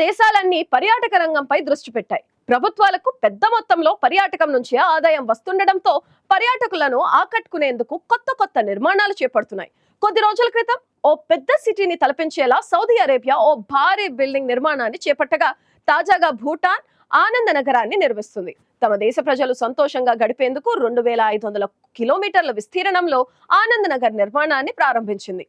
దేశాలన్నీ పర్యాటక రంగంపై దృష్టి పెట్టాయి. ప్రభుత్వాలకు పెద్ద మొత్తంలో పర్యాటకం నుంచి ఆదాయం వస్తుండటంతో పర్యాటకులను ఆకట్టుకునేందుకు కొత్త కొత్త నిర్మాణాలు చేపడుతున్నాయి. కొద్ది రోజుల క్రితం ఓ పెద్ద సిటీని తలపించేలా సౌదీ అరేబియా ఓ భారీ బిల్డింగ్ నిర్మాణాన్ని చేపట్టగా, తాజాగా భూటాన్ ఆనంద నగరాన్ని నిర్మిస్తుంది. తమ దేశ ప్రజలు సంతోషంగా గడిపేందుకు 2500 కిలోమీటర్ల విస్తీర్ణంలో ఆనంద్ నగర్ నిర్మాణాన్ని ప్రారంభించింది.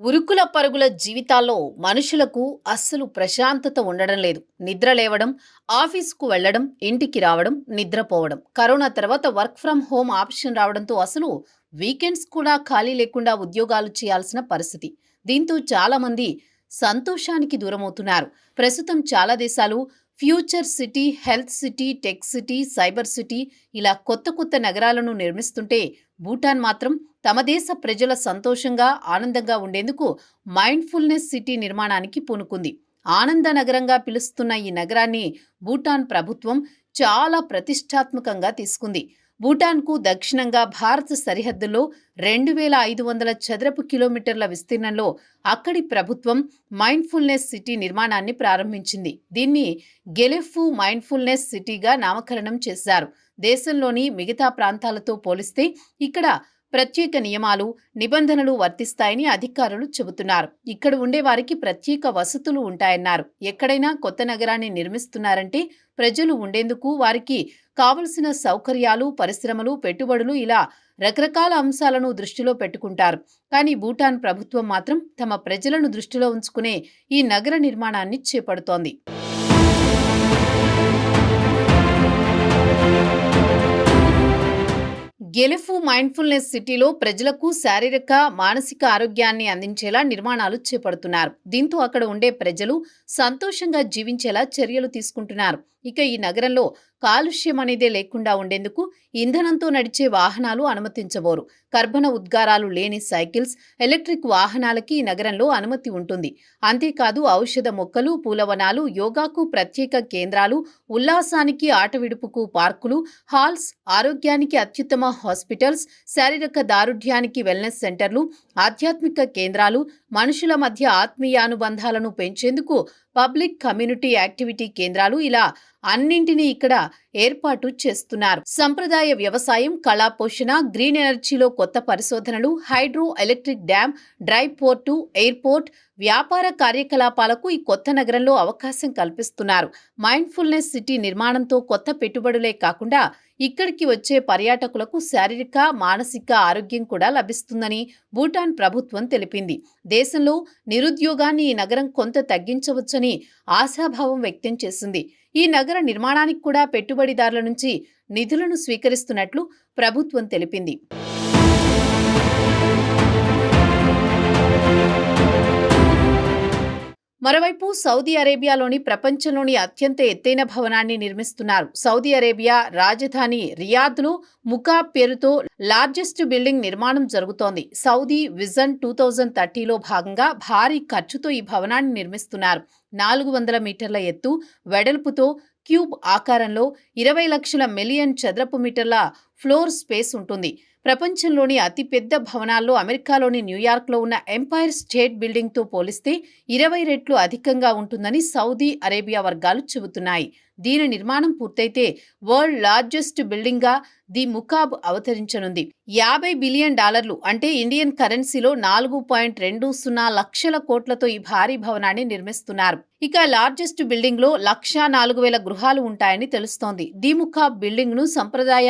ఉరుకుల పరుగుల జీవితాల్లో మనుషులకు అస్సలు ప్రశాంతత ఉండడం లేదు. నిద్ర లేవడం, ఆఫీసుకు వెళ్లడం, ఇంటికి రావడం, నిద్రపోవడం. కరోనా తర్వాత వర్క్ ఫ్రం హోమ్ ఆప్షన్ రావడంతో అసలు వీకెండ్స్ కూడా ఖాళీ లేకుండా ఉద్యోగాలు చేయాల్సిన పరిస్థితి. దీంతో చాలా మంది సంతోషానికి దూరమవుతున్నారు. ప్రస్తుతం చాలా దేశాలు future city, health city, tech city, cyber city ఇలా కొత్త కొత్త నగరాలను నిర్మిస్తుంటే, భూటాన్ మాత్రం తమ దేశ ప్రజల సంతోషంగా, ఆనందంగా ఉండేందుకు మైండ్ఫుల్నెస్ సిటీ నిర్మాణానికి పూనుకుంది. ఆనంద నగరంగా పిలుస్తున్న ఈ నగరాన్ని భూటాన్ ప్రభుత్వం చాలా ప్రతిష్టాత్మకంగా తీసుకుంది. భూటాన్కు దక్షిణంగా భారత సరిహద్దుల్లో 2500 చదరపు కిలోమీటర్ల విస్తీర్ణంలో అక్కడి ప్రభుత్వం మైండ్ఫుల్నెస్ సిటీ నిర్మాణాన్ని ప్రారంభించింది. దీన్ని గెలెఫు మైండ్ఫుల్నెస్ సిటీగా నామకరణం చేశారు. దేశంలోని మిగతా ప్రాంతాలతో పోలిస్తే ఇక్కడ ప్రత్యేక నియమాలు, నిబంధనలు వర్తిస్తాయని అధికారులు చెబుతున్నారు. ఇక్కడ ఉండే వారికి ప్రత్యేక వసతులు ఉంటాయన్నారు. ఎక్కడైనా కొత్త నగరాన్ని నిర్మిస్తున్నారంటే ప్రజలు ఉండేందుకు వారికి కావలసిన సౌకర్యాలు, పరిశ్రమలు, పెట్టుబడులు ఇలా రకరకాల అంశాలను దృష్టిలో పెట్టుకుంటారు. కానీ భూటాన్ ప్రభుత్వం మాత్రం తమ ప్రజలను దృష్టిలో ఉంచుకునే ఈ నగర నిర్మాణాన్ని చేపడుతోంది. గెలెఫు మైండ్ఫుల్నెస్ సిటీలో ప్రజలకు శారీరక, మానసిక ఆరోగ్యాన్ని అందించేలా నిర్మాణాలు చేపడుతున్నారు. దీంతో అక్కడ ఉండే ప్రజలు సంతోషంగా జీవించేలా చర్యలు తీసుకుంటున్నారు. ఇక ఈ నగరంలో కాలుష్యం అనేదే లేకుండా ఉండేందుకు ఇంధనంతో నడిచే వాహనాలు అనుమతించబోరు. కర్బన ఉద్గారాలు లేని సైకిల్స్, ఎలక్ట్రిక్ వాహనాలకి ఈ నగరంలో అనుమతి ఉంటుంది. అంతేకాదు ఔషధ మొక్కలు, పూలవనాలు, యోగాకు ప్రత్యేక కేంద్రాలు, ఉల్లాసానికి, ఆట విడుపుకు పార్కులు, హాల్స్, ఆరోగ్యానికి అత్యుత్తమ హాస్పిటల్స్, శారీరక దారుఢ్యానికి వెల్నెస్ సెంటర్లు, ఆధ్యాత్మిక కేంద్రాలు, మనుషుల మధ్య ఆత్మీయానుబంధాలను పెంచేందుకు పబ్లిక్ కమ్యూనిటీ యాక్టివిటీ కేంద్రాలు ఇలా అన్నింటినీ ఇక్కడ ఏర్పాటు చేస్తున్నారు. సంప్రదాయ వ్యవసాయం, కళా పోషణ, గ్రీన్ ఎనర్జీలో కొత్త పరిశోధనలు, hydro electric dam, dry port, airport, వ్యాపార కార్యకలాపాలకు ఈ కొత్త నగరంలో అవకాశం కల్పిస్తున్నారు. మైండ్ఫుల్నెస్ సిటీ నిర్మాణంతో కొత్త పెట్టుబడులే కాకుండా ఇక్కడికి వచ్చే పర్యాటకులకు శారీరక, మానసిక ఆరోగ్యం కూడా లభిస్తుందని భూటాన్ ప్రభుత్వం తెలిపింది. దేశంలో నిరుద్యోగాన్ని ఈ నగరం కొంత తగ్గించవచ్చని ఆశాభావం వ్యక్తం చేసింది. ఈ నగర నిర్మాణానికి కూడా పెట్టుబడిదారుల నుంచి నిధులను స్వీకరిస్తున్నట్లు ప్రభుత్వం తెలిపింది. మరోవైపు సౌదీ అరేబియాలోని ప్రపంచంలోని అత్యంత ఎత్తైన భవనాన్ని నిర్మిస్తున్నారు. సౌదీ అరేబియా రాజధాని రియాద్లో ముకాబ్ పేరుతో లార్జెస్ట్ బిల్డింగ్ నిర్మాణం జరుగుతోంది. సౌదీ విజన్ 2030లో భాగంగా భారీ ఖర్చుతో ఈ భవనాన్ని నిర్మిస్తున్నారు. 400 మీటర్ల ఎత్తు, వెడల్పుతో క్యూబ్ ఆకారంలో 20 లక్షల మిలియన్ చదరపు మీటర్ల ఫ్లోర్ స్పేస్ ఉంటుంది. ప్రపంచంలోని అతిపెద్ద భవనాల్లో అమెరికాలోని న్యూయార్క్లో ఉన్న ఎంపైర్ స్టేట్ బిల్డింగ్తో పోలిస్తే 20 రెట్లు అధికంగా ఉంటుందని సౌదీ అరేబియా వర్గాలు చెబుతున్నాయి. దీని నిర్మాణం పూర్తయితే వరల్డ్ లార్జెస్ట్ బిల్డింగ్గా ది ముకాబ్ అవతరించనుంది. $50 బిలియన్ అంటే ఇండియన్ కరెన్సీలో 4.20 లక్షల కోట్లతో ఈ భారీ భవనాన్ని నిర్మిస్తున్నారు. ఇక లార్జెస్ట్ బిల్డింగ్ లో 104,000 గృహాలు ఉంటాయని తెలుస్తోంది. ది ముకాబ్ బిల్డింగ్ ను సంప్రదాయ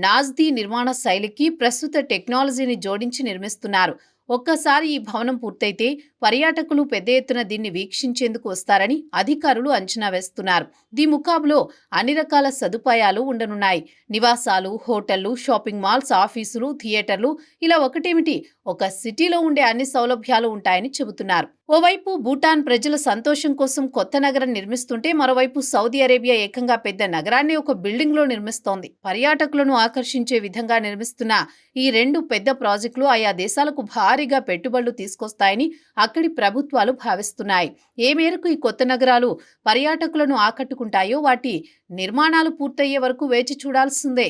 నాజ్దీ నిర్మాణ శైలికి ప్రస్తుత టెక్నాలజీని జోడించి నిర్మిస్తున్నారు. ఒక్కసారి ఈ భవనం పూర్తయితే పర్యాటకులు పెద్ద ఎత్తున దీన్ని వీక్షించేందుకు వస్తారని అధికారులు అంచనా వేస్తున్నారు. ది ముకాబ్లో అన్ని రకాల సదుపాయాలు ఉండనున్నాయి. నివాసాలు, హోటళ్లు, షాపింగ్ మాల్స్, ఆఫీసులు, థియేటర్లు ఇలా ఒకటేమిటి, ఒక సిటీలో ఉండే అన్ని సౌలభ్యాలు ఉంటాయని చెబుతున్నారు. ఓవైపు భూటాన్ ప్రజల సంతోషం కోసం కొత్త నగరం నిర్మిస్తుంటే, మరోవైపు సౌదీ అరేబియా ఏకంగా పెద్ద నగరాన్ని ఒక బిల్డింగ్ లో నిర్మిస్తోంది. పర్యాటకులను ఆకర్షించే విధంగా నిర్మిస్తున్న ఈ రెండు పెద్ద ప్రాజెక్టులు ఆయా దేశాలకు భారీగా పెట్టుబడులు తీసుకొస్తాయని అక్కడి ప్రభుత్వాలు భావిస్తున్నాయి. ఏ మేరకు ఈ కొత్త నగరాలు పర్యాటకులను ఆకట్టుకుంటాయో వాటి నిర్మాణాలు పూర్తయ్యే వరకు వేచి చూడాల్సిందే.